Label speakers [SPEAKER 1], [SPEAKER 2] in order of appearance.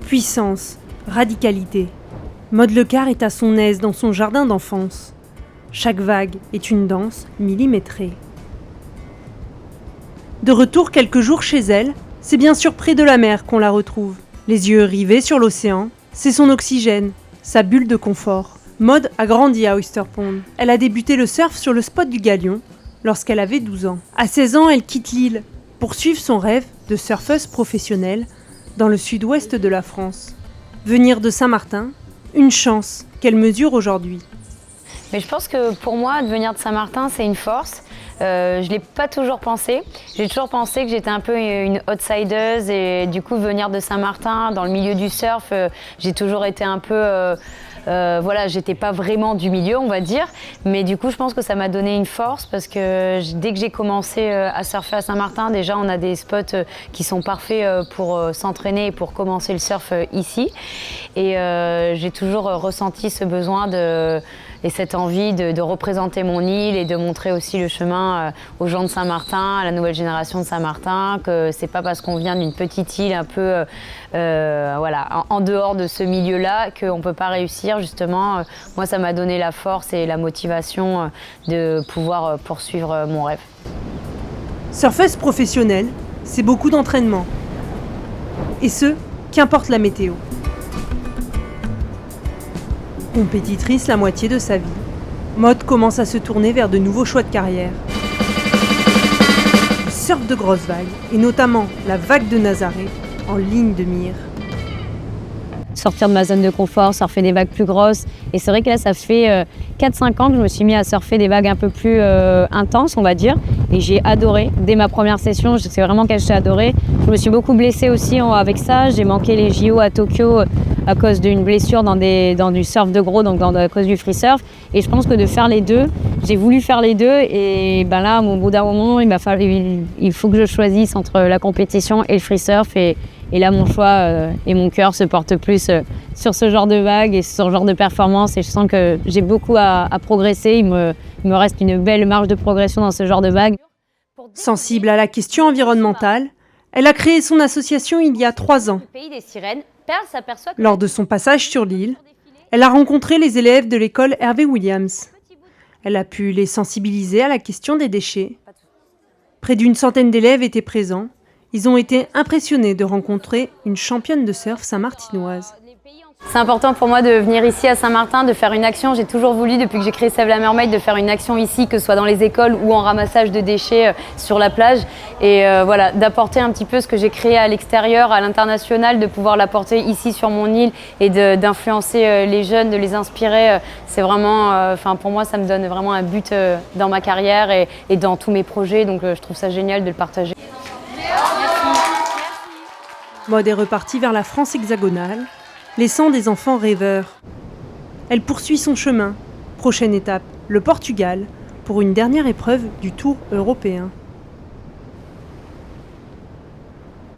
[SPEAKER 1] Puissance, radicalité. Maude Lecard est à son aise dans son jardin d'enfance. Chaque vague est une danse millimétrée. De retour quelques jours chez elle, c'est bien sûr près de la mer qu'on la retrouve. Les yeux rivés sur l'océan, c'est son oxygène, sa bulle de confort. Maude a grandi à Oyster Pond. Elle a débuté le surf sur le spot du Galion lorsqu'elle avait 12 ans. À 16 ans, elle quitte l'île pour suivre son rêve de surfeuse professionnelle dans le sud-ouest de la France. Venir de Saint-Martin, une chance qu'elle mesure aujourd'hui.
[SPEAKER 2] Mais je pense que pour moi, de venir de Saint-Martin, c'est une force. Je ne l'ai pas toujours pensé. J'ai toujours pensé que j'étais un peu une outsider et du coup, venir de Saint-Martin, dans le milieu du surf, j'ai toujours été un peu... j'étais pas vraiment du milieu, on va dire, mais du coup je pense que ça m'a donné une force parce que dès que j'ai commencé à surfer à Saint-Martin, déjà on a des spots qui sont parfaits pour s'entraîner et pour commencer le surf ici, et j'ai toujours ressenti ce besoin et cette envie de représenter mon île et de montrer aussi le chemin aux gens de Saint-Martin, à la nouvelle génération de Saint-Martin, que c'est pas parce qu'on vient d'une petite île un peu en dehors de ce milieu-là qu'on peut pas réussir. Justement, moi ça m'a donné la force et la motivation de pouvoir poursuivre mon rêve.
[SPEAKER 1] Surfeuse professionnelle, c'est beaucoup d'entraînement. Et ce, qu'importe la météo. Compétitrice la moitié de sa vie, Maude commence à se tourner vers de nouveaux choix de carrière. Le surf de grosses vagues, et notamment la vague de Nazaré, en ligne de mire.
[SPEAKER 2] Sortir de ma zone de confort, surfer des vagues plus grosses. Et c'est vrai que là, ça fait 4-5 ans que je me suis mis à surfer des vagues un peu plus intenses, on va dire. Et j'ai adoré. Dès ma première session, c'est vraiment que j'ai adoré. Je me suis beaucoup blessée aussi avec ça. J'ai manqué les JO à Tokyo à cause d'une blessure dans du surf de gros, donc à cause du free surf. Et je pense que de faire les deux, j'ai voulu faire les deux. Et ben là, au bout d'un moment, il faut que je choisisse entre la compétition et le free surf. Et là, mon choix et mon cœur se portent plus sur ce genre de vagues et sur ce genre de performance. Et je sens que j'ai beaucoup à progresser. Il me reste une belle marge de progression dans ce genre de vagues.
[SPEAKER 1] Sensible à la question environnementale, elle a créé son association il y a 3 ans. Lors de son passage sur l'île, elle a rencontré les élèves de l'école Hervé Williams. Elle a pu les sensibiliser à la question des déchets. Près d'une centaine d'élèves étaient présents. Ils ont été impressionnés de rencontrer une championne de surf saint-martinoise.
[SPEAKER 2] C'est important pour moi de venir ici à Saint-Martin, de faire une action. J'ai toujours voulu, depuis que j'ai créé Save la Mermaid, de faire une action ici, que ce soit dans les écoles ou en ramassage de déchets sur la plage. Et d'apporter un petit peu ce que j'ai créé à l'extérieur, à l'international, de pouvoir l'apporter ici sur mon île et d'influencer les jeunes, de les inspirer. C'est vraiment, pour moi, ça me donne vraiment un but dans ma carrière et dans tous mes projets. Donc je trouve ça génial de le partager.
[SPEAKER 1] Maude est repartie vers la France hexagonale, laissant des enfants rêveurs. Elle poursuit son chemin. Prochaine étape, le Portugal, pour une dernière épreuve du Tour européen.